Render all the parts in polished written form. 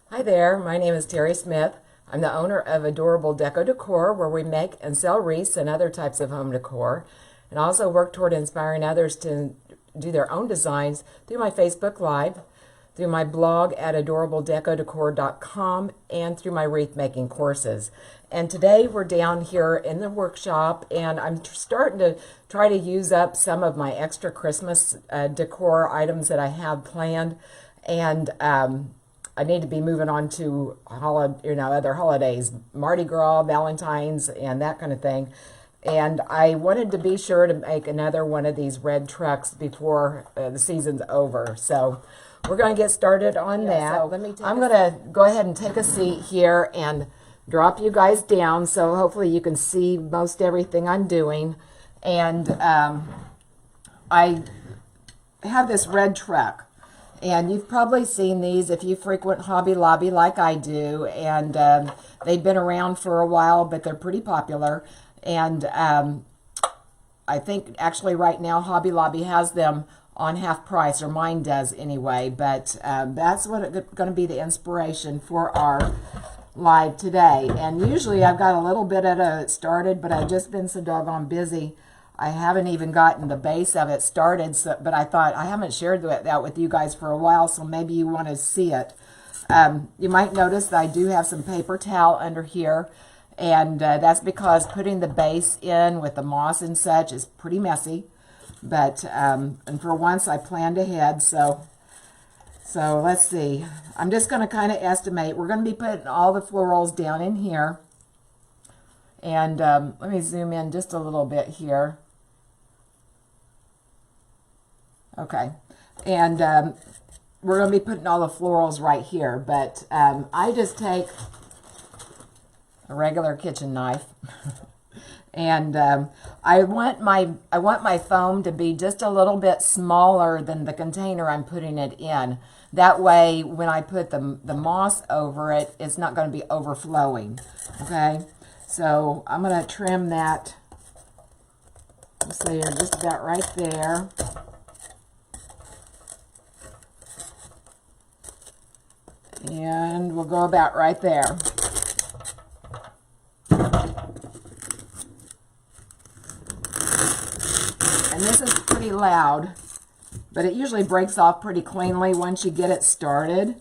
Hi there, my name is Terry Smith. I'm the owner of Adorable Deco Decor, where we make and sell wreaths and other types of home decor, and also work toward inspiring others to do their own designs through my Facebook Live, through my blog at adorabledecodecor.com, and through my wreath making courses. And today we're down here in the workshop, and I'm starting to try to use up some of my extra Christmas decor items that I have planned, and I need to be moving on to other holidays, Mardi Gras, Valentine's, and that kind of thing. And I wanted to be sure to make another one of these red trucks before the season's over. So we're going to get started on that. So I'm going to go ahead and take a seat here and drop you guys down, so hopefully you can see most everything I'm doing. And I have this red truck. And you've probably seen these if you frequent Hobby Lobby like I do, and they've been around for a while, but they're pretty popular. And I think actually right now Hobby Lobby has them on half price, or mine does anyway, but that's what it's going to be the inspiration for our live today. And usually I've got a little bit of it started, but I've just been so doggone busy I haven't even gotten the base of it started, but I thought I haven't shared that with you guys for a while, so maybe you want to see it. You might notice that I do have some paper towel under here, and that's because putting the base in with the moss and such is pretty messy. But and for once I planned ahead, so let's see. I'm just going to kind of estimate. We're going to be putting all the florals down in here, and let me zoom in just a little bit here. Okay, and we're going to be putting all the florals right here, but I just take a regular kitchen knife, and I want my foam to be just a little bit smaller than the container I'm putting it in. That way, when I put the moss over it, it's not going to be overflowing. Okay, so I'm going to trim that. Let's say you're just about right there. And we'll go about right there. And this is pretty loud, but it usually breaks off pretty cleanly once you get it started.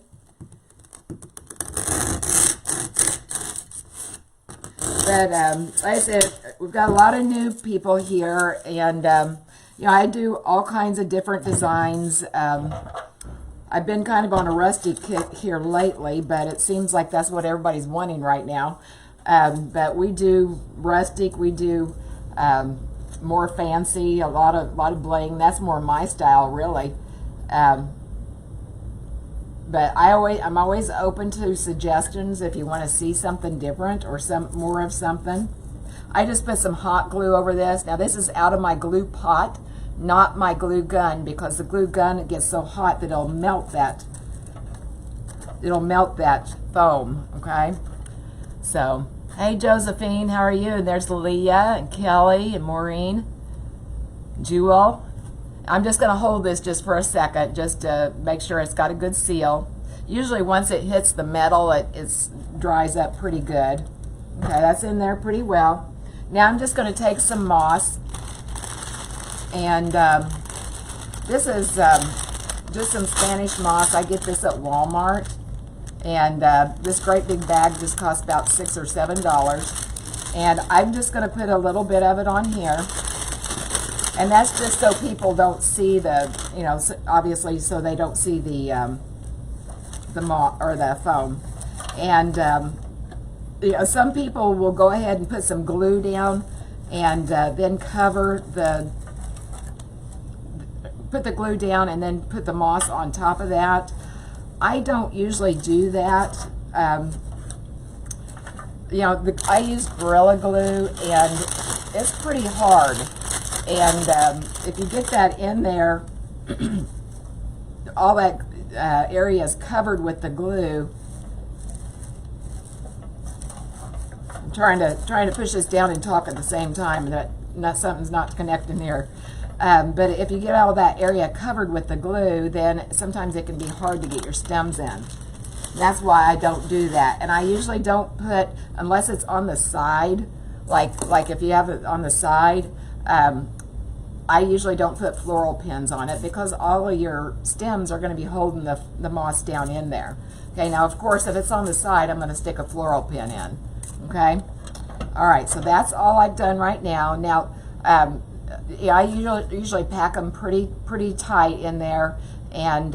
But like I said, we've got a lot of new people here, and I do all kinds of different designs. I've been kind of on a rusty kick here lately, but it seems like that's what everybody's wanting right now. But we do rustic, we do more fancy, a lot of bling. That's more my style, really. But I'm always open to suggestions if you want to see something different or some more of something. I just put some hot glue over this. Now this is out of my glue pot, not my glue gun, because the glue gun, it gets so hot that it'll melt that foam. Okay, so hey Josephine, how are you? And there's Leah and Kelly and Maureen, Jewel. I'm just going to hold this just for a second, just to make sure it's got a good seal. Usually once it hits the metal, it dries up pretty good. Okay, that's in there pretty well. Now I'm just going to take some moss, and this is just some Spanish moss. I get this at Walmart, and this great big bag just costs about $6 or $7. And I'm just going to put a little bit of it on here. And that's just so people don't see obviously, so they don't see the moss or the foam. And some people will go ahead and put some glue down, and then put the glue down, and then put the moss on top of that. I don't usually do that. I use Gorilla Glue, and it's pretty hard. And if you get that in there, all that area is covered with the glue. I'm trying to push this down and talk at the same time. Something's not connecting here. But if you get all that area covered with the glue, then sometimes it can be hard to get your stems in. That's why I don't do that. And I usually don't put, unless it's on the side, like if you have it on the side, I usually don't put floral pins on it because all of your stems are going to be holding the moss down in there. Okay, now of course if it's on the side, I'm going to stick a floral pin in. Okay, all right, so that's all I've done right now. Now, yeah, I usually pack them pretty tight in there, and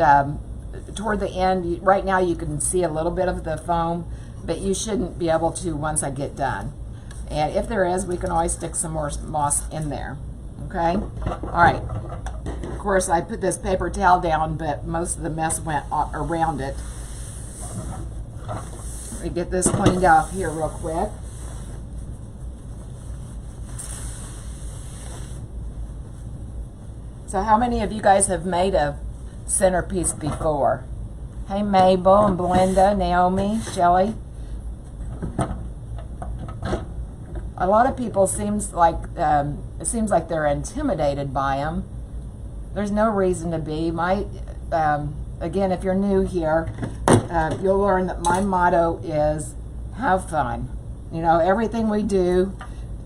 toward the end, right now you can see a little bit of the foam, but you shouldn't be able to once I get done. And if there is, we can always stick some more moss in there. Okay, all right. Of course, I put this paper towel down, but most of the mess went around it. Let me get this cleaned off here real quick. So how many of you guys have made a centerpiece before? Hey, Mabel and Belinda, Naomi, Shelly. A lot of people seems like it seems like they're intimidated by them. There's no reason to be. Again, if you're new here, you'll learn that my motto is have fun. You know, everything we do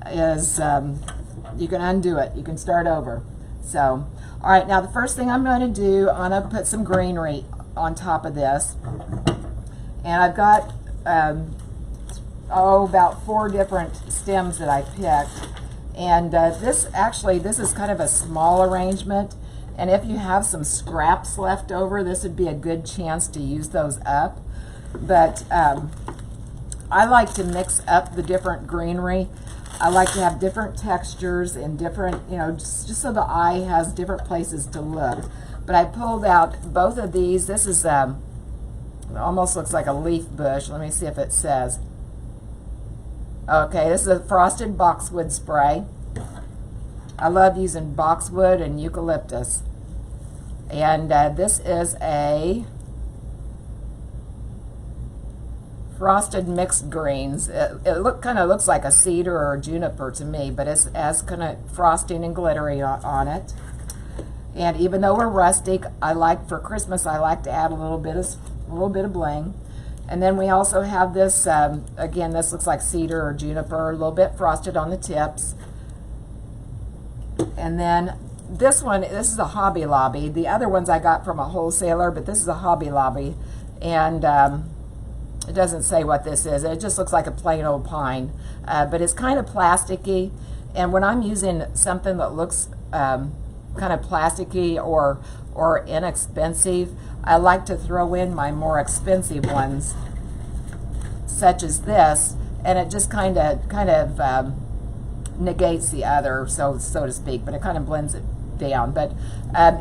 is you can undo it. You can start over. So, all right, now the first thing I'm going to do, I'm going to put some greenery on top of this. And I've got, about 4 different stems that I picked. And this is kind of a small arrangement. And if you have some scraps left over, this would be a good chance to use those up. But I like to mix up the different greenery. I like to have different textures and different, you know, just so the eye has different places to look. But I pulled out both of these. This is, it almost looks like a leaf bush. Let me see if it says. Okay, this is a frosted boxwood spray. I love using boxwood and eucalyptus. And this is a frosted mixed greens. It kind of looks like a cedar or a juniper to me, but it has kind of frosting and glittery on it. And even though we're rustic, for Christmas I like to add a little bit of bling. And then we also have this. Again, this looks like cedar or juniper, a little bit frosted on the tips. And then this is a Hobby Lobby. The other ones I got from a wholesaler, but this is a Hobby Lobby, and it doesn't say what this is. It just looks like a plain old pine, but it's kind of plasticky. And when I'm using something that looks kind of plasticky or inexpensive, I like to throw in my more expensive ones, such as this, and it just kind of negates the other, so to speak, but it kind of blends it down. But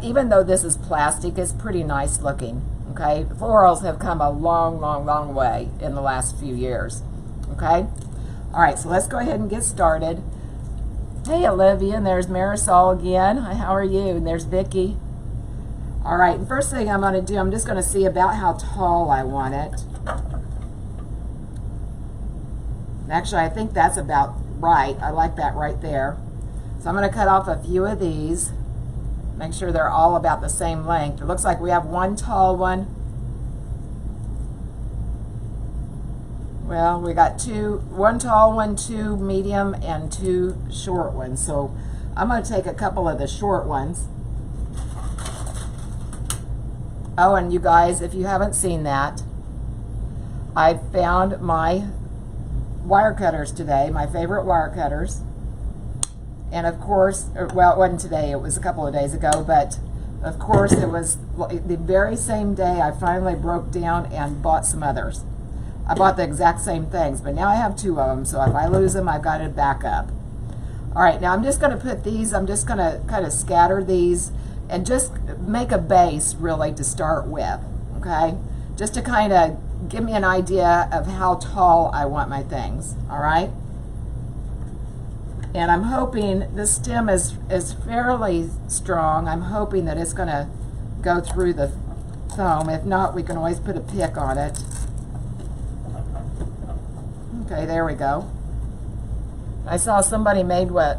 even though this is plastic, it's pretty nice looking. Okay, florals have come a long way in the last few years. Okay, all right, so let's go ahead and get started. Hey, Olivia, and there's Marisol again. Hi, how are you? And there's Vicky. All right, and first thing I'm going to do, I'm just going to see about how tall I want it. Actually, I think that's about right. I like that right there. So I'm going to cut off a few of these. Make sure they're all about the same length. It looks like we have one tall one. Well, we got one tall one, 2 medium, and 2 short ones. So I'm going to take a couple of the short ones. Oh, and you guys, if you haven't seen that, I found my wire cutters today, my favorite wire cutters. And of course, well, it wasn't today, it was a couple of days ago, but of course it was the very same day I finally broke down and bought some others. I bought the exact same things, but now I have 2 of them, so if I lose them, I've got to back up. All right, now I'm just going to put these, I'm just going to kind of scatter these and just make a base really to start with, okay? Just to kind of give me an idea of how tall I want my things, all right? And I'm hoping this stem is fairly strong. I'm hoping that it's going to go through the foam. If not, we can always put a pick on it. Okay, there we go. I saw somebody made one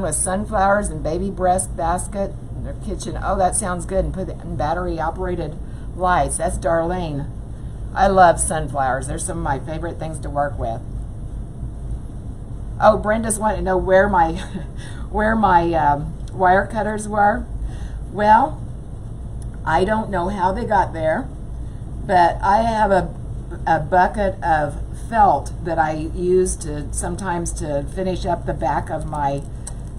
with sunflowers and baby breast basket in their kitchen. Oh, that sounds good. And put it in battery operated lights. That's Darlene. I love sunflowers. They're some of my favorite things to work with. Oh, Brenda's wanting to know where my where my wire cutters were. Well, I don't know how they got there, but I have a bucket of felt that I use to sometimes to finish up the back of my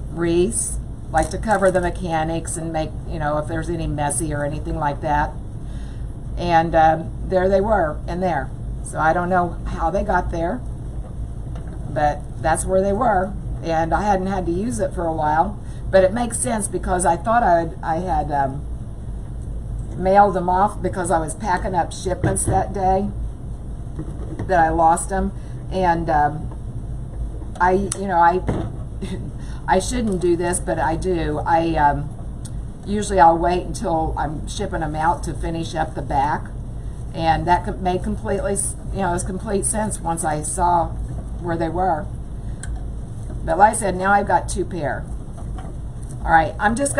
wreaths, like to cover the mechanics and make, you know, if there's any messy or anything like that. And there they were in there. So I don't know how they got there, but that's where they were. And I hadn't had to use it for a while, but it makes sense because I thought I had mailed them off because I was packing up shipments that day that I lost them. And I shouldn't do this, but I do. Usually I'll wait until I'm shipping them out to finish up the back, and that made completely, it was complete sense once I saw where they were. But like I said, now I've got 2 pair. All right, I'm just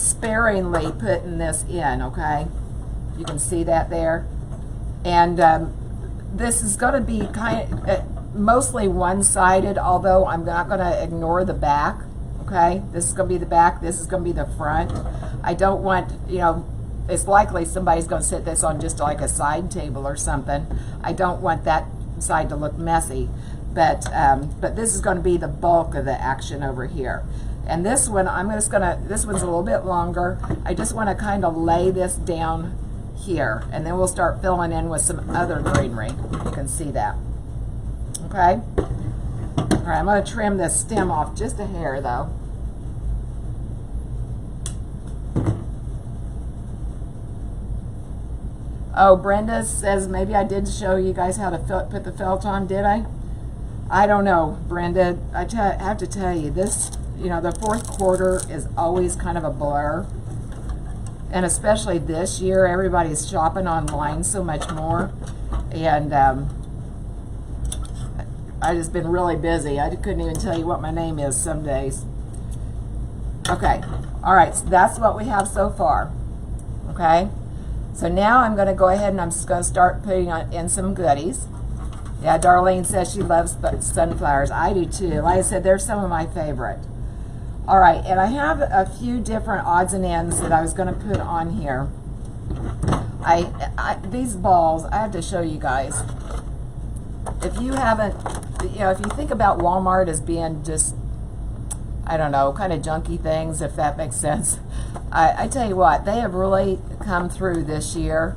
sparingly putting this in, okay? You can see that there. And this is going to be kind of mostly one-sided, although I'm not going to ignore the back. Okay, this is going to be the back, this is going to be the front. I don't want, it's likely somebody's going to sit this on just like a side table or something. I don't want that side to look messy, but this is going to be the bulk of the action over here. And this one, this one's a little bit longer. I just want to kind of lay this down here, and then we'll start filling in with some other greenery. You can see that. Okay? All right, I'm going to trim this stem off just a hair, though. Oh, Brenda says maybe I did show you guys how to put the felt on, did I? I don't know, Brenda. I have to tell you, this, the fourth quarter is always kind of a blur. And especially this year, everybody's shopping online so much more. And I've just been really busy. I couldn't even tell you what my name is some days. Okay, all right, so that's what we have so far. Okay, so now I'm going to go ahead and I'm just going to start putting in some goodies. Yeah, Darlene says she loves sunflowers. I do too. Like I said, they're some of my favorite. All right, and I have a few different odds and ends that I was going to put on here. These balls, I have to show you guys. If you haven't, if you think about Walmart as being just, I don't know, kind of junky things, if that makes sense. I tell you what, they have really come through this year.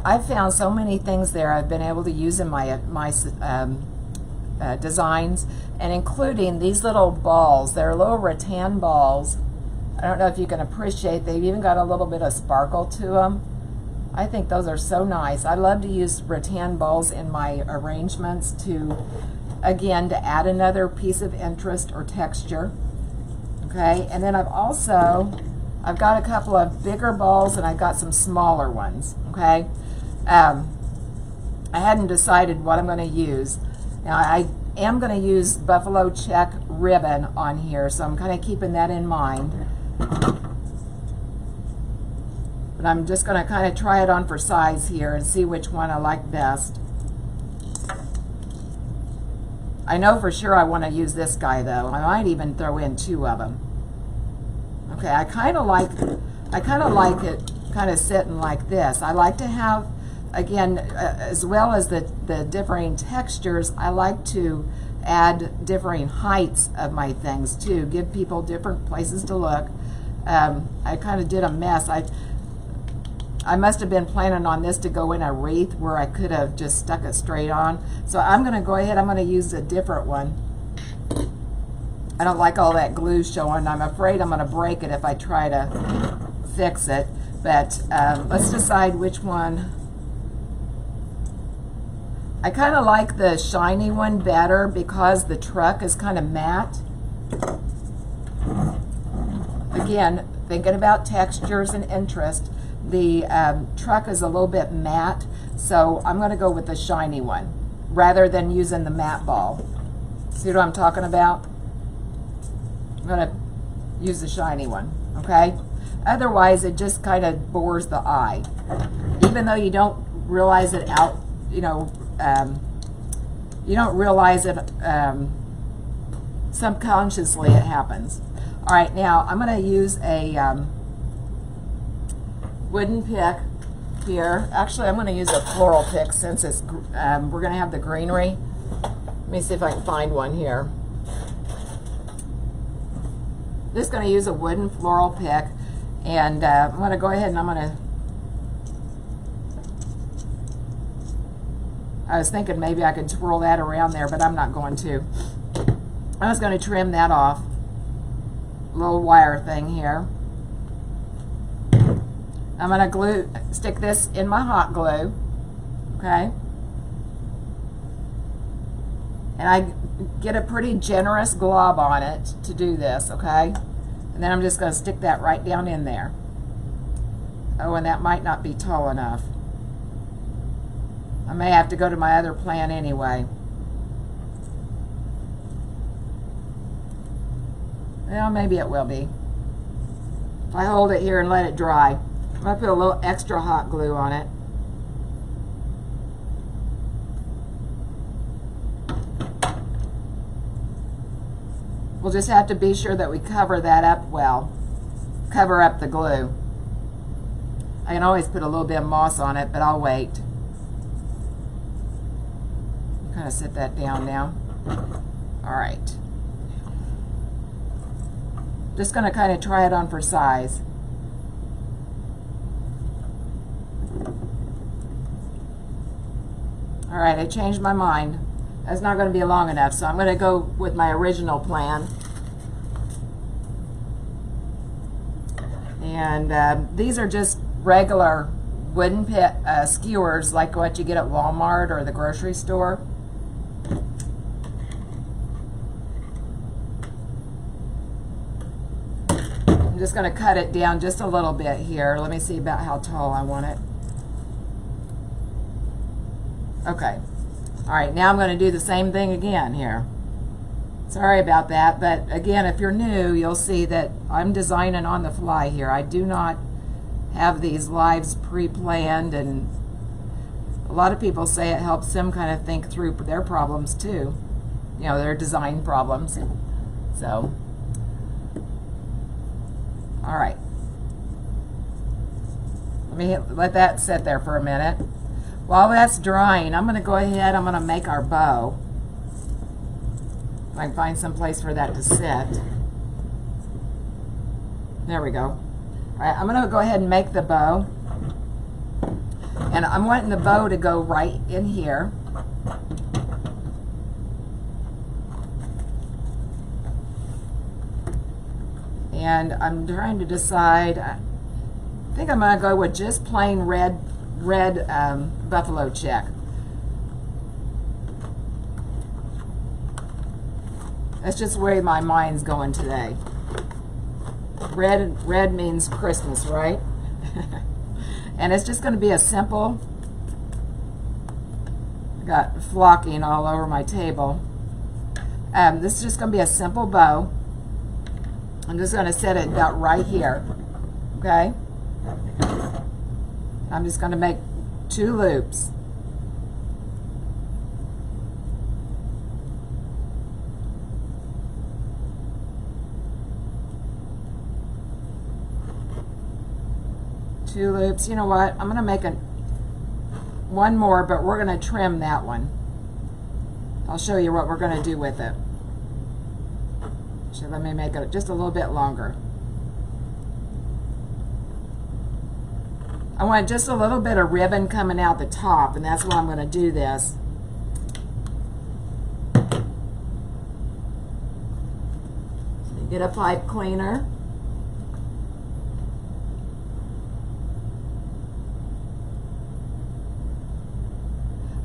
I've found so many things there I've been able to use in my designs, and including these little balls. They're little rattan balls. I don't know if you can appreciate, they've even got a little bit of sparkle to them. I think those are so nice. I love to use rattan balls in my arrangements to, again, to add another piece of interest or texture. Okay, and then I've got a couple of bigger balls and I've got some smaller ones. Okay, I hadn't decided what I'm going to use. Now I am going to use buffalo check ribbon on here, so I'm kind of keeping that in mind. But I'm just going to kind of try it on for size here and see which one I like best. I know for sure I want to use this guy though. I might even throw in 2 of them. Okay, I kind of like it kind of sitting like this. I like to have, again, as well as the differing textures, I like to add differing heights of my things too, give people different places to look. I kind of did a mess. I must have been planning on this to go in a wreath where I could have just stuck it straight on. So I'm going to go ahead, I'm going to use a different one. I don't like all that glue showing. I'm afraid I'm going to break it if I try to fix it. But let's decide which one. I kind of like the shiny one better because the truck is kind of matte. Again, thinking about textures and interest, the truck is a little bit matte, so I'm going to go with the shiny one rather than using the matte ball. See what I'm talking about? I'm going to use the shiny one, okay? Otherwise, it just kind of bores the eye. Even though you don't realize it out, you don't realize it subconsciously, it happens. All right, now I'm going to use a wooden pick here. Actually, I'm going to use a floral pick since it's we're going to have the greenery. Let me see if I can find one here. Just going to use a wooden floral pick, and I'm going to go ahead and I was thinking maybe I could twirl that around there, but I'm not going to. I was going to trim that off. Little wire thing here. I'm going to stick this in my hot glue, okay? And I get a pretty generous glob on it to do this, okay? And then I'm just going to stick that right down in there. Oh, and that might not be tall enough. I may have to go to my other plan anyway. Well, maybe it will be. If I hold it here and let it dry. I'm going to put a little extra hot glue on it. We'll just have to be sure that we cover that up well. Cover up the glue. I can always put a little bit of moss on it, but I'll wait. Kind of set that down now. All right. Just going to kind of try it on for size. All right, I changed my mind. That's not going to be long enough, so I'm going to go with my original plan. And these are just regular wooden skewers like what you get at Walmart or the grocery store. I'm just going to cut it down just a little bit here. Let me see about how tall I want it. Okay. All right, now I'm going to do the same thing again here. Sorry about that, but again, if you're new, you'll see that I'm designing on the fly here. I do not have these lives pre-planned, and a lot of people say it helps them kind of think through their problems too. You know, their design problems. So, all right. Let that sit there for a minute. While that's drying, I'm going to go ahead, I'm going to make our bow. If I can find some place for that to sit. There we go. All right, I'm going to go ahead and make the bow. And I'm wanting the bow to go right in here. And I'm trying to decide, I think I'm going to go with just plain red buffalo check. That's just where my mind's going today. Red means Christmas, right? And it's just going to be a simple, I got flocking all over my table. This is just going to be a simple bow. I'm just going to set it about right here, okay? I'm just going to make 2 loops. Two loops. You know what? I'm going to make one more, but we're going to trim that one. I'll show you what we're going to do with it. So let me make it just a little bit longer. I want just a little bit of ribbon coming out the top, and that's why I'm going to do this. Get a pipe cleaner.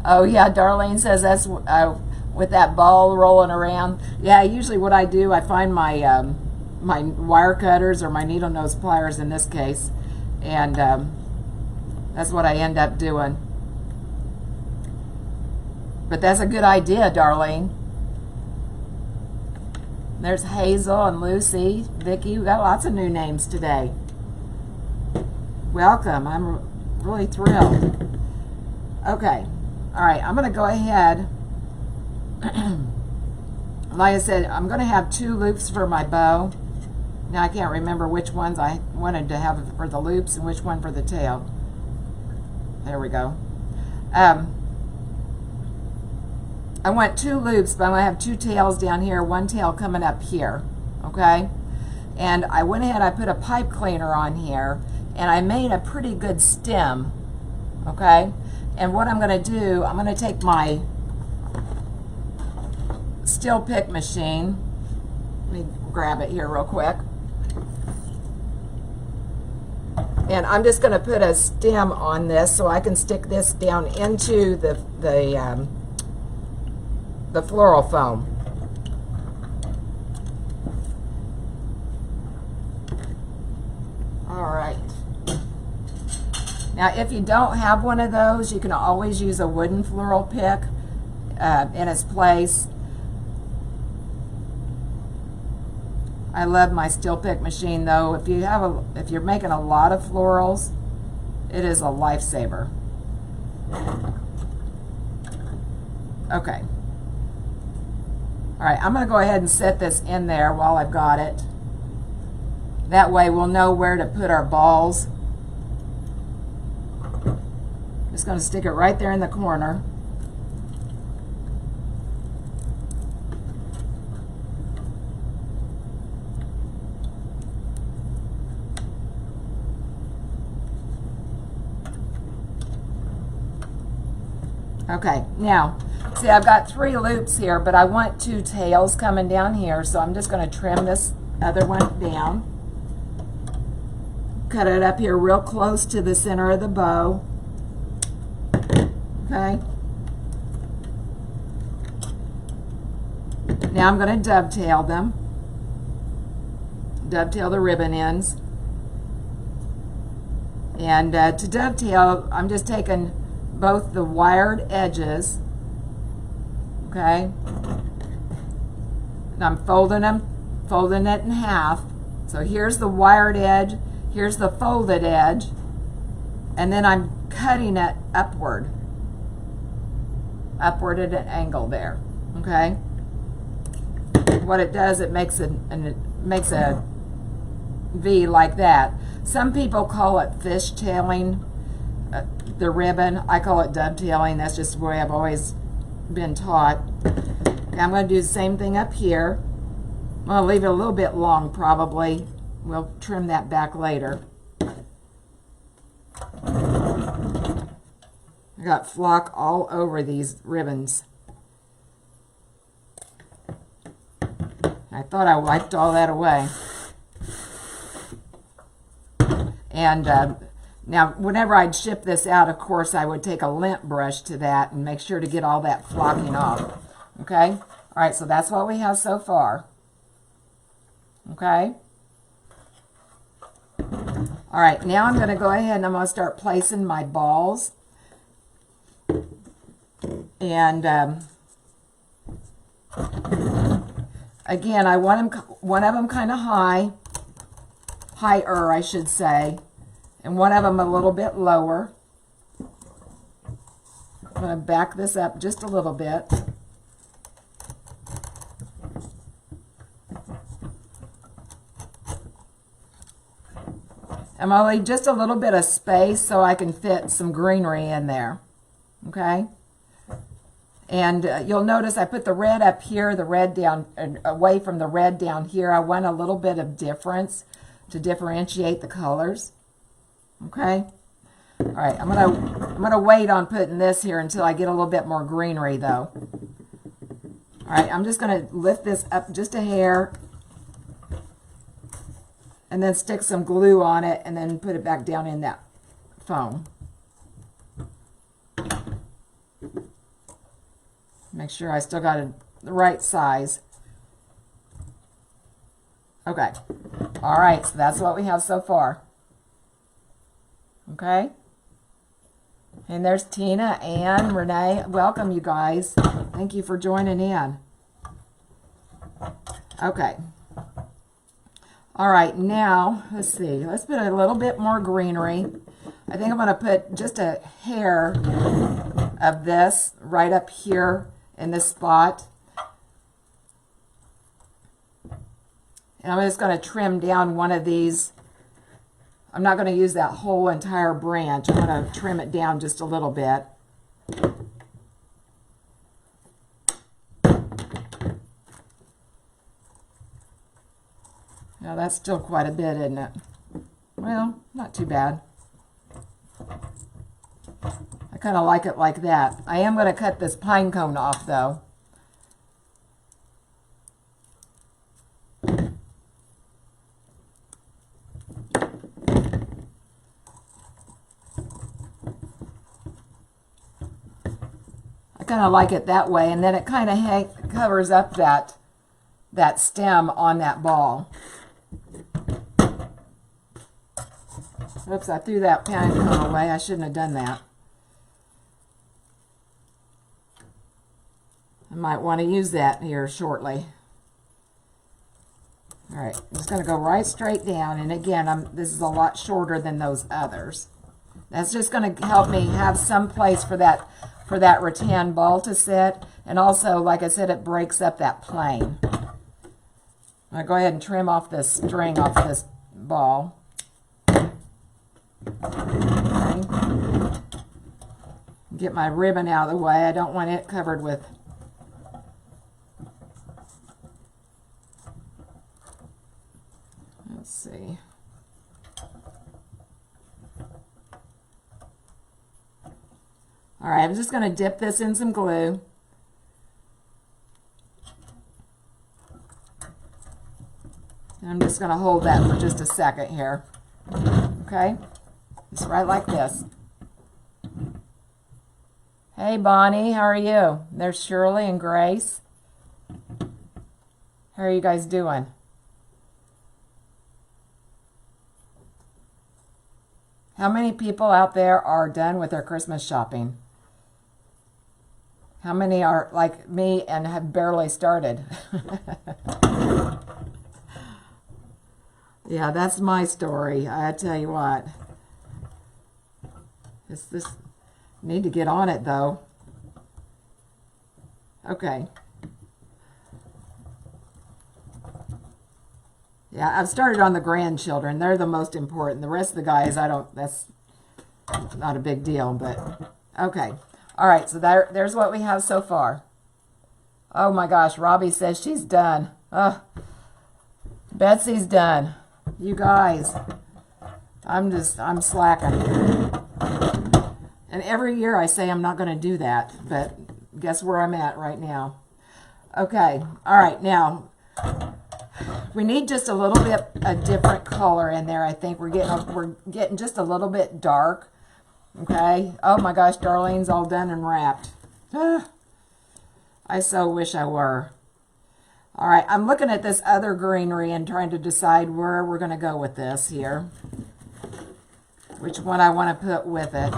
Oh yeah, Darlene says that's with that ball rolling around. Yeah, usually what I do, I find my my wire cutters or my needle nose pliers in this case, and that's what I end up doing. But that's a good idea, Darlene. There's Hazel and Lucy, Vicky. We got lots of new names today. Welcome. I'm really thrilled. Okay. All right. I'm going to go ahead. Like I said, I'm going to have 2 loops for my bow. Now I can't remember which ones I wanted to have for the loops and which one for the tail. There we go. I want 2 loops, but I'm going to have 2 tails down here, 1 tail coming up here. Okay? And I went ahead, I put a pipe cleaner on here, and I made a pretty good stem. Okay? And what I'm going to do, I'm going to take my steel pick machine. Let me grab it here real quick. And I'm just going to put a stem on this so I can stick this down into the floral foam. All right. Now, if you don't have one of those, you can always use a wooden floral pick in its place. I love my steel pick machine, though. If you're making a lot of florals, it is a lifesaver. Okay. All right, I'm going to go ahead and set this in there while I've got it. That way we'll know where to put our balls. Just going to stick it right there in the corner. Okay, now, see, I've got 3 loops here, but I want 2 tails coming down here, so I'm just going to trim this other one down. Cut it up here real close to the center of the bow. Okay. Now I'm going to dovetail them. Dovetail the ribbon ends. And to dovetail, I'm just taking both the wired edges, okay, and I'm folding it in half. So here's the wired edge, here's the folded edge, and then I'm cutting it upward at an angle there, okay. What it does, it makes a V like that. Some people call it fishtailing the ribbon. I call it dovetailing. That's just the way I've always been taught. Okay, I'm going to do the same thing up here. I'm going to leave it a little bit long probably. We'll trim that back later. I got flock all over these ribbons. I thought I wiped all that away. And now, whenever I'd ship this out, of course, I would take a lint brush to that and make sure to get all that flocking off. Okay? All right, so that's what we have so far. Okay? All right, now I'm going to go ahead and I'm going to start placing my balls. And again, I want one of them kind of higher, I should say, and one of them a little bit lower. I'm going to back this up just a little bit. I'm going to leave just a little bit of space so I can fit some greenery in there. Okay? And you'll notice I put the red up here, the red down, away from the red down here. I want a little bit of difference to differentiate the colors. Okay? All right, I'm gonna wait on putting this here until I get a little bit more greenery though. All right, I'm just gonna lift this up just a hair and then stick some glue on it and then put it back down in that foam. Make sure I still got the right size. Okay. All right, so that's what we have so far. Okay. And there's Tina, Ann, Renee. Welcome, you guys. Thank you for joining in. Okay. All right, now, let's see. Let's put a little bit more greenery. I think I'm going to put just a hair of this right up here in this spot. And I'm just going to trim down one of these. I'm not going to use that whole entire branch. I'm going to trim it down just a little bit. Now that's still quite a bit, isn't it? Well, not too bad. I kind of like it like that. I am going to cut this pine cone off though. I kind of like it that way, and then it kind of covers up that stem on that ball. Oops, I threw that pine cone away. I shouldn't have done that. I might want to use that here shortly. All right, I'm just going to go right straight down. And again, this is a lot shorter than those others. That's just going to help me have some place for that rattan ball to sit. And also, like I said, it breaks up that plane. I'm going to go ahead and trim off this string off of this ball. Okay. Get my ribbon out of the way. I don't want it covered with let's see. All right, I'm just going to dip this in some glue. And I'm just going to hold that for just a second here. Okay? Just right like this. Hey, Bonnie, how are you? There's Shirley and Grace. How are you guys doing? How many people out there are done with their Christmas shopping? How many are like me and have barely started? Yeah, that's my story. I tell you what. It's this need to get on it though. Okay. Yeah, I've started on the grandchildren. They're the most important. The rest of the guys, that's not a big deal, but okay. All right, so there's what we have so far. Oh my gosh, Robbie says she's done. Betsy's done. You guys, I'm slacking. And every year I say I'm not going to do that, but guess where I'm at right now. Okay, all right, now we need just a little bit a different color in there. I think we're getting just a little bit dark. Okay. Oh my gosh, Darlene's all done and wrapped. I so wish I were. All right, I'm looking at this other greenery and trying to decide where we're going to go with this here. Which one I want to put with it.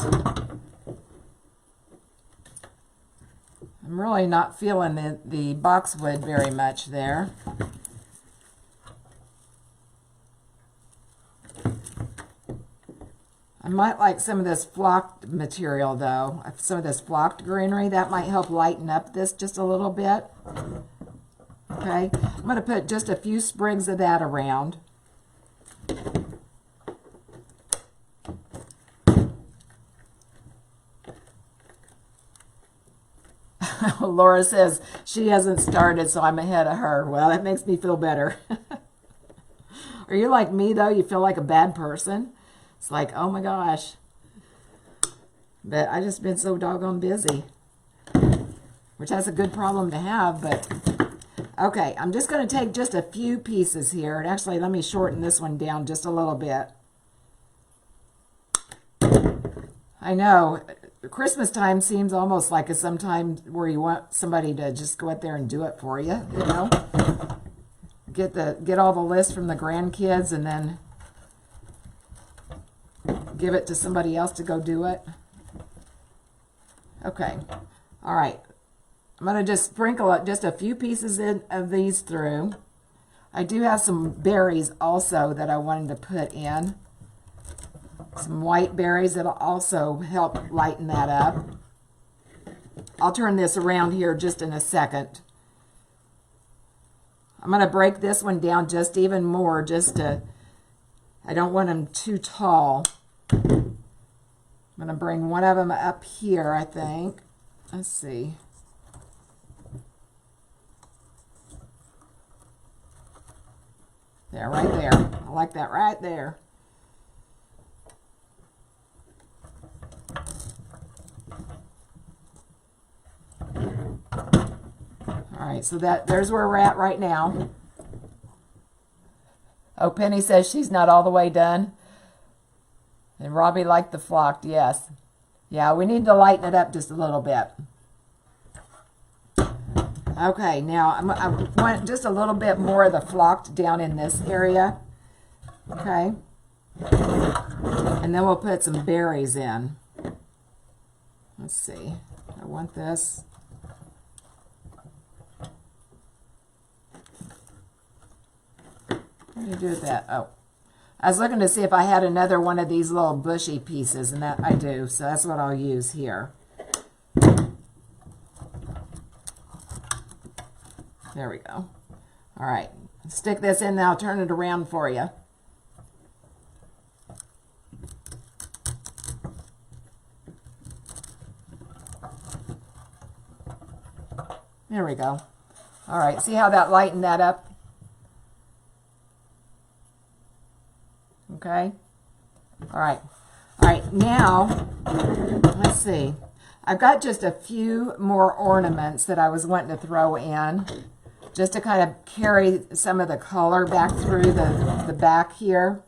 I'm really not feeling the boxwood very much there. I might like some of this flocked material though. Some of this flocked greenery. That might help lighten up this just a little bit. Okay. I'm going to put just a few sprigs of that around. Laura says she hasn't started, so I'm ahead of her. Well, that makes me feel better. Are you like me though? You feel like a bad person? It's like, oh my gosh. But I just been so doggone busy. Which that's a good problem to have, but okay, I'm just going to take just a few pieces here. And actually, let me shorten this one down just a little bit. I know, Christmas time seems almost like a sometime where you want somebody to just go out there and do it for you, you know? Get all the lists from the grandkids and then give it to somebody else to go do it. Okay. All right. I'm going to just sprinkle just a few pieces of these through. I do have some berries also that I wanted to put in. Some white berries that'll also help lighten that up. I'll turn this around here just in a second. I'm going to break this one down just even more, I don't want them too tall. I'm going to bring one of them up here, I think. Let's see. There, right there. I like that right there. All right, so there's where we're at right now. Oh, Penny says she's not all the way done. And Robbie liked the flocked, yes. Yeah, we need to lighten it up just a little bit. Okay, now I want just a little bit more of the flocked down in this area. Okay. And then we'll put some berries in. Let's see. I want this. What do you do with that? Oh, I was looking to see if I had another one of these little bushy pieces, and that I do, so that's what I'll use here. There we go. All right, stick this in now, turn it around for you. There we go. All right, see how that lightened that up? Okay. All right, now, let's see. I've got just a few more ornaments that I was wanting to throw in, just to kind of carry some of the color back through the back here.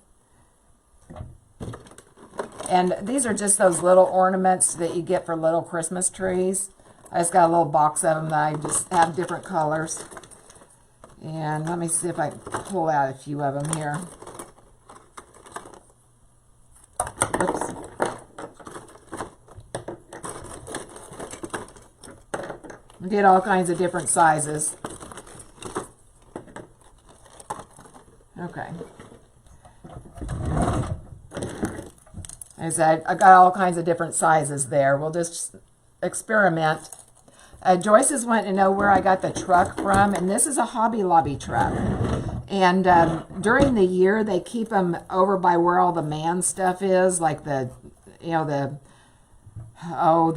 And these are just those little ornaments that you get for little Christmas trees. I just got a little box of them that I just have different colors. And let me see if I can pull out a few of them here. Oops. You get all kinds of different sizes. Okay. Like I said, I got all kinds of different sizes there. We'll just experiment. Joyce is wanting to know where I got the truck from, and this is a Hobby Lobby truck. And during the year, they keep them over by where all the man stuff is, like the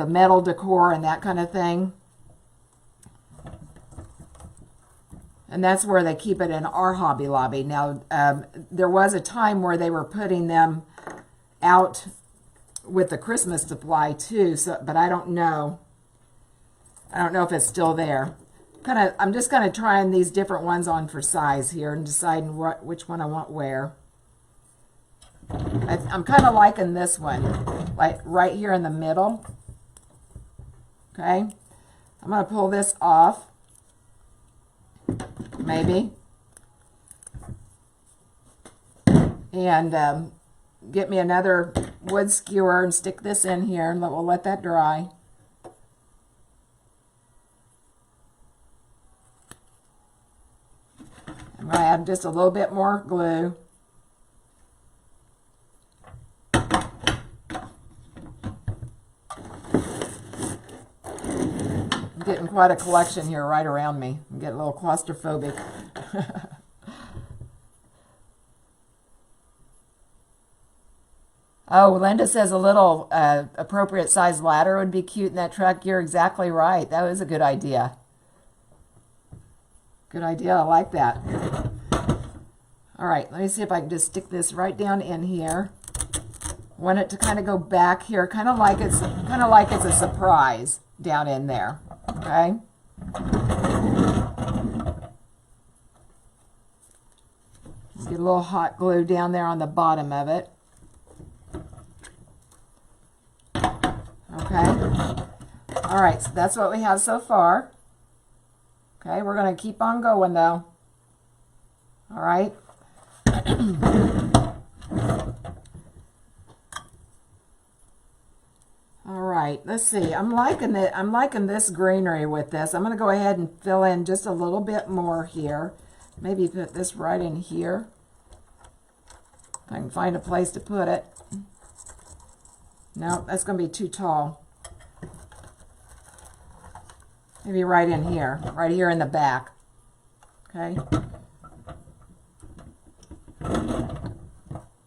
metal decor and that kind of thing. And that's where they keep it in our Hobby Lobby. Now, there was a time where they were putting them out with the Christmas supply too, but I don't know. I don't know if it's still there. I'm just kind of trying these different ones on for size here and deciding which one I want where. I'm kind of liking this one, like right here in the middle. Okay, I'm going to pull this off, maybe, and get me another wood skewer and stick this in here, and we'll let that dry. I'm going to add just a little bit more glue. I'm getting quite a collection here right around me. I'm getting a little claustrophobic. Oh, Linda says a little appropriate size ladder would be cute in that truck. You're exactly right. That was a good idea. Good idea. I like that. All right, let me see if I can just stick this right down in here. Want it to kind of go back here, kind of like it's a surprise down in there. Okay. Get a little hot glue down there on the bottom of it. Okay. All right, so that's what we have so far. Okay, we're going to keep on going though. All right. All right, let's see. I'm liking it. I'm liking this greenery with this. I'm going to go ahead and fill in just a little bit more here. maybe put this right in here. If I can find a place to put it. No, that's going to be too tall. Maybe right in here, right here in the back. Okay.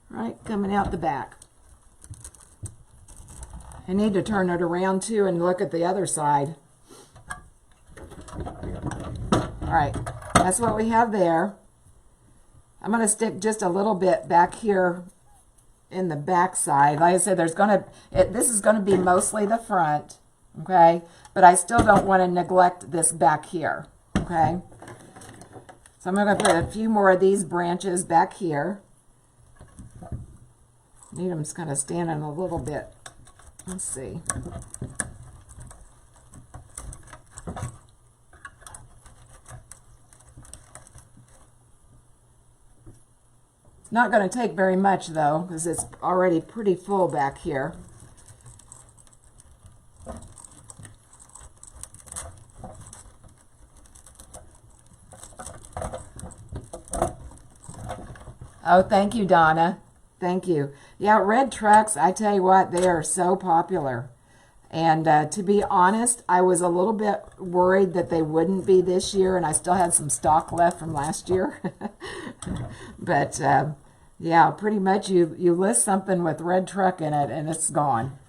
Right, coming out the back. I need to turn it around too and look at the other side. All right, that's what we have there. I'm going to stick just a little bit back here in the back side. Like I said, this is going to be mostly the front, okay? But I still don't want to neglect this back here, okay? So I'm going to put a few more of these branches back here. Need them kind of standing a little bit. Let's see. It's not going to take very much though, because it's already pretty full back here. Oh, thank you, Donna. Thank you. Yeah, red trucks, I tell you what, they are so popular. And to be honest, I was a little bit worried that they wouldn't be this year, and I still had some stock left from last year. But yeah, pretty much you list something with red truck in it, and it's gone.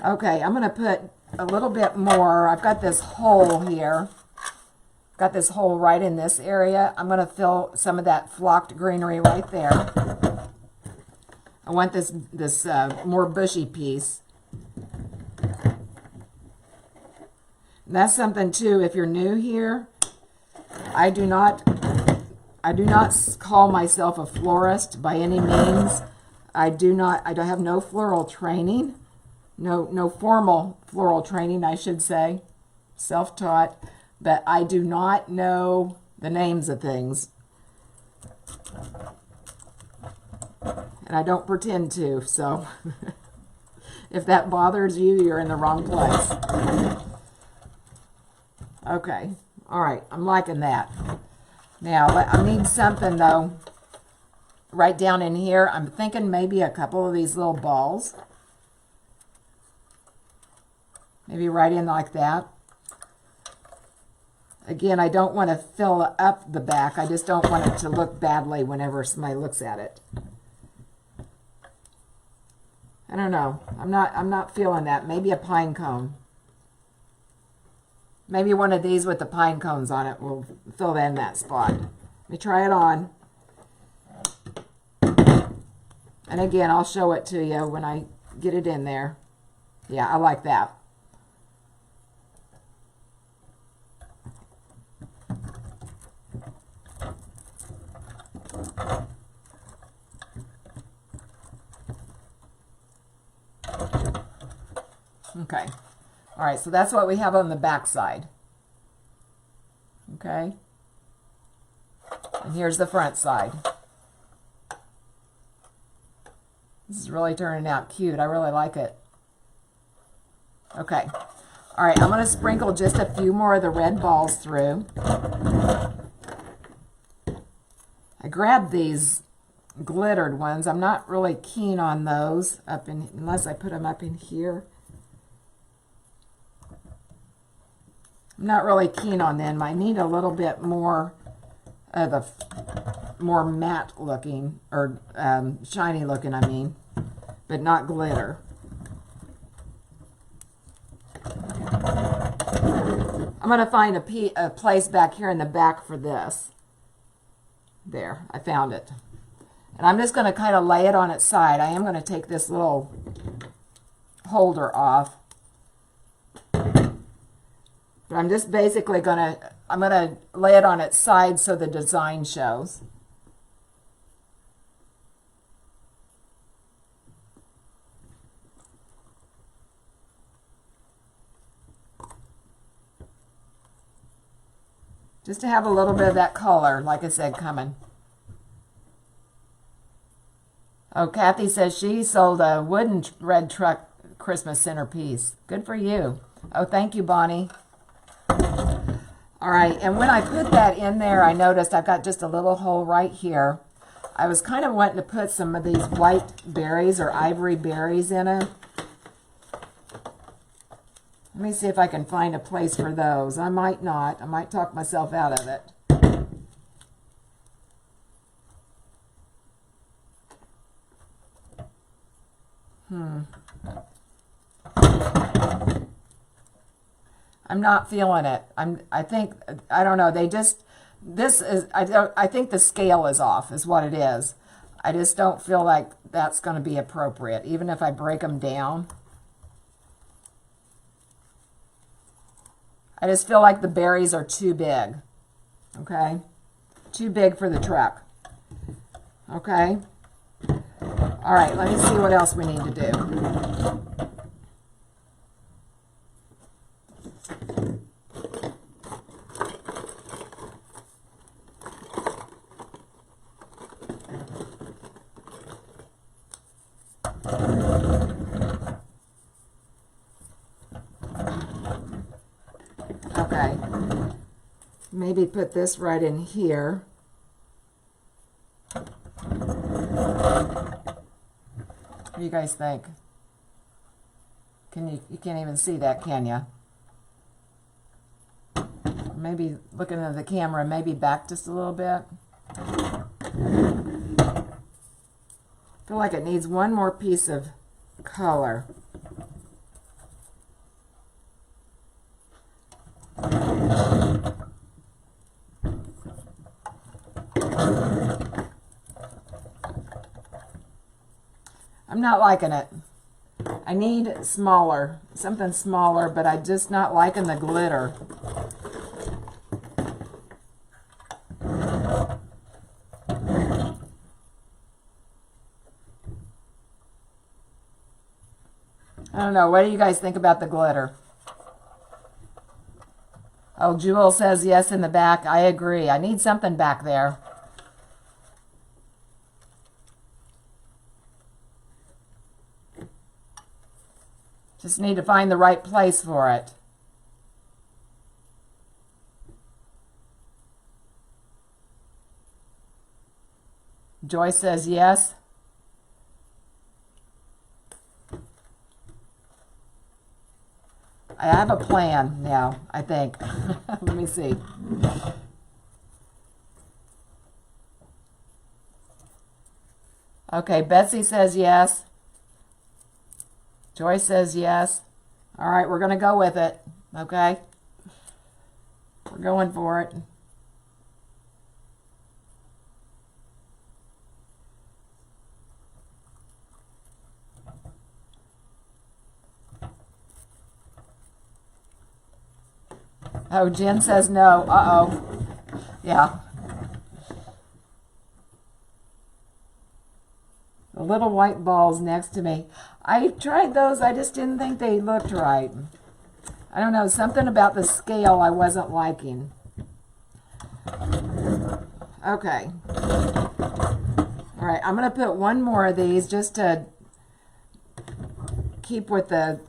Okay, I'm going to put a little bit more. I've got this hole here. Got this hole right in this area. I'm going to fill some of that flocked greenery right there. I want this more bushy piece. And that's something too, if you're new here, I do not call myself a florist by any means. I don't have no floral training. No formal floral training, I should say. Self-taught. But I do not know the names of things. And I don't pretend to, so if that bothers you, you're in the wrong place. Okay, all right, I'm liking that. Now, I need something, though, right down in here. I'm thinking maybe a couple of these little balls. Maybe right in like that. Again, I don't want to fill up the back. I just don't want it to look badly whenever somebody looks at it. I don't know. I'm not feeling that. Maybe a pine cone. Maybe one of these with the pine cones on it will fill in that spot. Let me try it on. And again, I'll show it to you when I get it in there. Yeah, I like that. Okay. All right, so that's what we have on the back side. Okay. And here's the front side. This is really turning out cute. I really like it. Okay. All right, I'm going to sprinkle just a few more of the red balls through. I grabbed these glittered ones. I'm not really keen on those unless I put them up in here. I'm not really keen on them. I need a little bit more of a more matte looking, or shiny looking, I mean, but not glitter. I'm going to find a place back here in the back for this. There, I found it. And I'm just going to kind of lay it on its side. I am going to take this little holder off. But I'm just basically I'm going to lay it on its side so the design shows. Just to have a little bit of that color, like I said, coming. Oh, Kathy says she sold a wooden red truck Christmas centerpiece. Good for you. Oh, thank you, Bonnie. All All right, and when I put that in there, I noticed I've got just a little hole right here. I was kind of wanting to put some of these white berries or ivory berries in it. Let me see if I can find a place for those. I might not. I might talk myself out of it. I'm not feeling it. I think, I don't know, I think the scale is off is what it is. I just don't feel like that's going to be appropriate, even if I break them down. I just feel like the berries are too big, okay? Too big for the truck, okay? All right, let me see what else we need to do. Okay, maybe put this right in here. What do you guys think? You can't even see that, can you? Maybe looking at the camera, maybe back just a little bit. I feel like it needs one more piece of color. I'm not liking it. I need smaller, something smaller, but I'm just not liking the glitter. I don't know. What do you guys think about the glitter? Oh, Jewel says yes in the back. I agree. I need something back there. Just need to find the right place for it. Joyce says yes. I have a plan now, I think. Let me see. Okay, Betsy says yes. Joyce says yes. All right, we're going to go with it. Okay? We're going for it. Oh, Jen says no. Uh-oh. Yeah. The little white balls next to me. I tried those. I just didn't think they looked right. I don't know. Something about the scale I wasn't liking. Okay. All right. I'm going to put one more of these just to keep with the,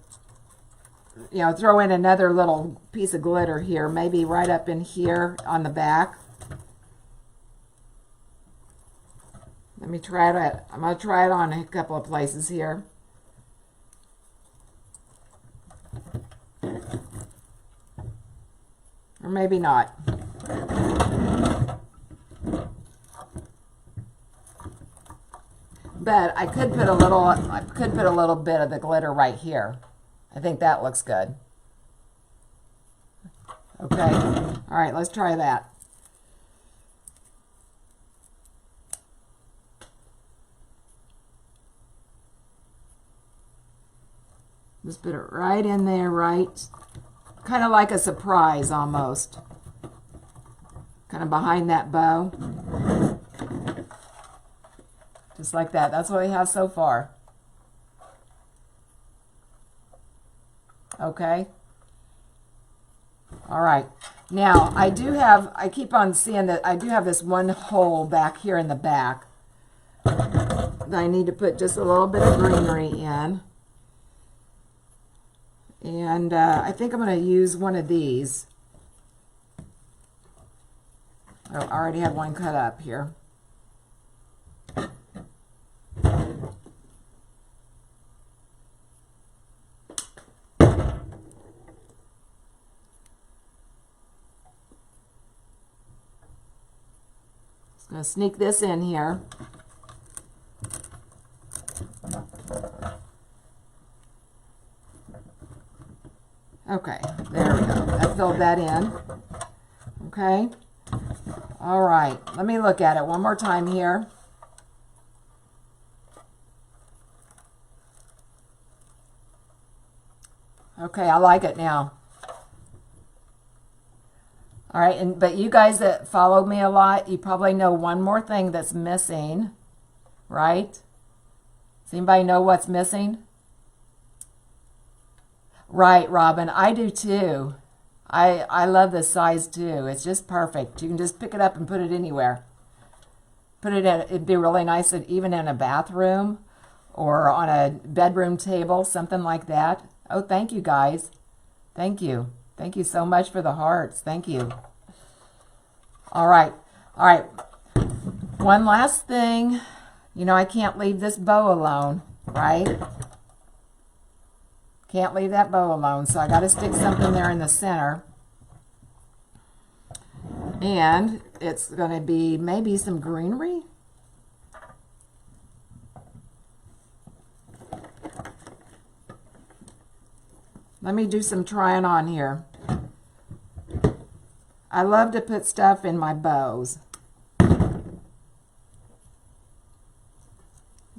you know, throw in another little piece of glitter here, maybe right up in here on the back. Let me try it. I'm going to try it on a couple of places here. Or maybe not. But I could put a little bit of the glitter right here. I think that looks good. Okay. All right, let's try that. Just put it right in there, right? Kind of like a surprise almost. Kind of behind that bow. Just like that. That's what we have so far. Okay. All right. Now, I keep on seeing that I do have this one hole back here in the back that I need to put just a little bit of greenery in. And I think I'm going to use one of these. I already have one cut up here. Just going to sneak this in here. Okay, there we go. I filled that in. Okay. All right, let me look at it one more time here. Okay, I like it now. All right, but you guys that follow me a lot, you probably know one more thing that's missing, right? Does anybody know what's missing? Right, Robin, I do too. I love this size too. It's just perfect. You can just pick it up and put it anywhere. Put it in, it'd be really nice even in a bathroom or on a bedroom table, something like that. Oh, thank you guys. Thank you. Thank you so much for the hearts. Thank you. All right. All right. One last thing. You know, I can't leave this bow alone, right? Can't leave that bow alone, so I got to stick something there in the center. And it's going to be maybe some greenery. Let me do some trying on here. I love to put stuff in my bows.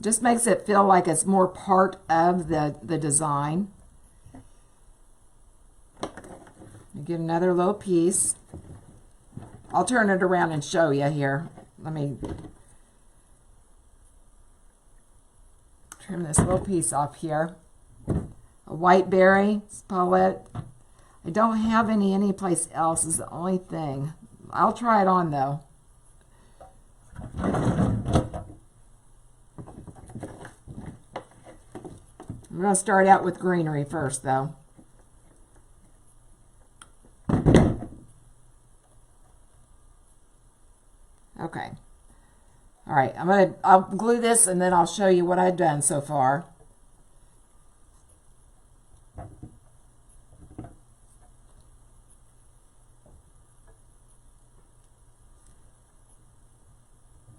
Just makes it feel like it's more part of the design. Get another little piece. I'll turn it around and show you here. Let me trim this little piece off here. A white berry, Paulette. I don't have any anyplace else is the only thing. I'll try it on though. I'm going to start out with greenery first though. Okay. All right, I'll glue this and then I'll show you what I've done so far.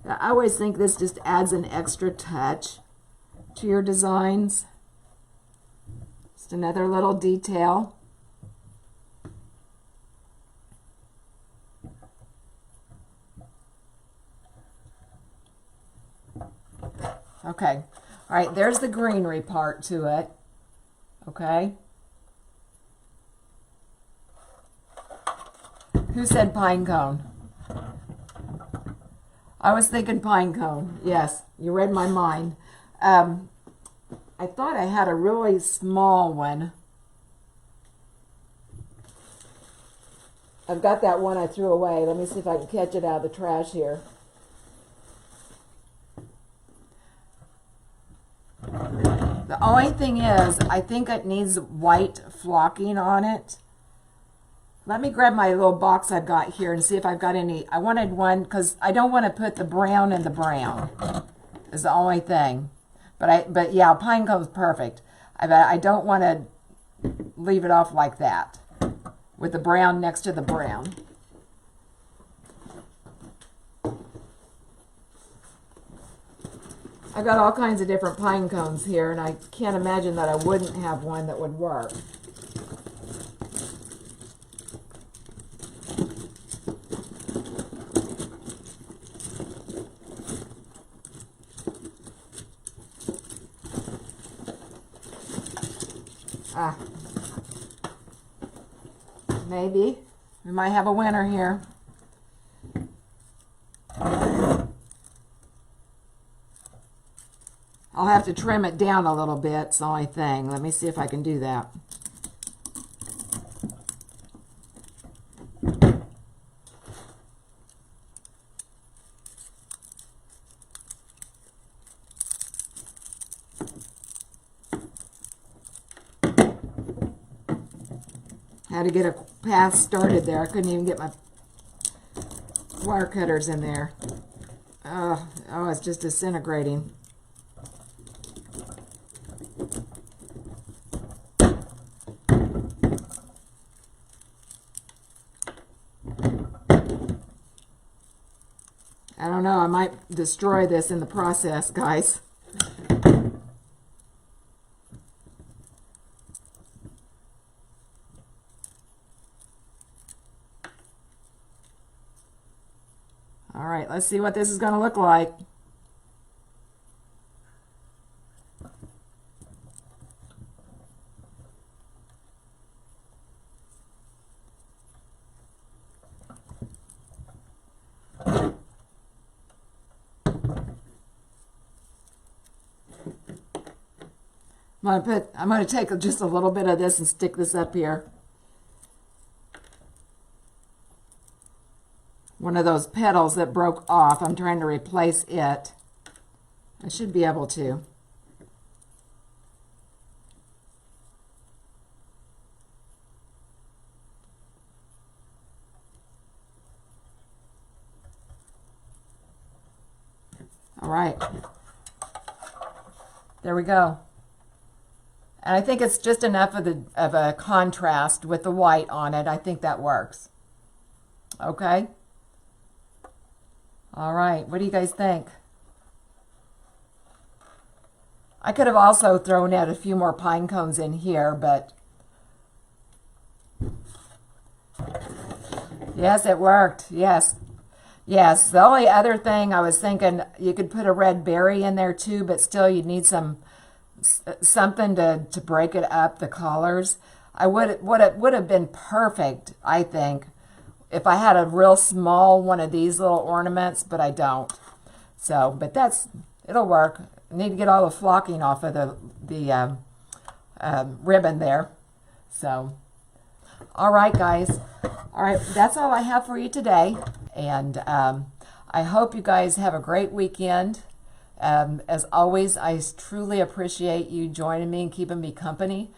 I always think this just adds an extra touch to your designs. Just another little detail. Okay, all right, there's the greenery part to it, okay? Who said pine cone? I was thinking pine cone, yes, you read my mind. I thought I had a really small one. I've got that one I threw away. Let me see if I can catch it out of the trash here. The only thing is, I think it needs white flocking on it. Let me grab my little box I've got here and see if I've got any. I wanted one because I don't want to put the brown in the brown. Is the only thing. But yeah, pine cone's perfect. I don't want to leave it off like that with the brown next to the brown. I got all kinds of different pine cones here, and I can't imagine that I wouldn't have one that would work. Maybe. We might have a winner here. I'll have to trim it down a little bit. It's the only thing. Let me see if I can do that. Had to get a path started there. I couldn't even get my... wire cutters in there. Oh, it's just disintegrating. I don't know, I might destroy this in the process, guys. All right, let's see what this is going to look like. I'm going to take just a little bit of this and stick this up here. One of those petals that broke off. I'm trying to replace it. I should be able to. All right. There we go. And I think it's just enough of a contrast with the white on it. I think that works. Okay. All right. What do you guys think? I could have also thrown out a few more pine cones in here, but yes, it worked. Yes. Yes. The only other thing I was thinking, you could put a red berry in there too, but still you'd need something to break it up, the colors. It would have been perfect, I think, if I had a real small one of these little ornaments, but I don't. So, but it'll work. I need to get all the flocking off of the ribbon there. So, all right, guys. All right, that's all I have for you today. And I hope you guys have a great weekend. As always, I truly appreciate you joining me and keeping me company.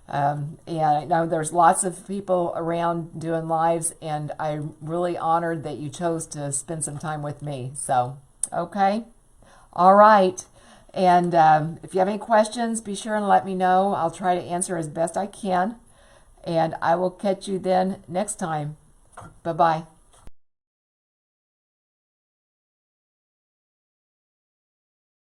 And I know there's lots of people around doing lives, and I'm really honored that you chose to spend some time with me. So, okay. All right. And if you have any questions, be sure and let me know. I'll try to answer as best I can. And I will catch you then next time. Bye-bye.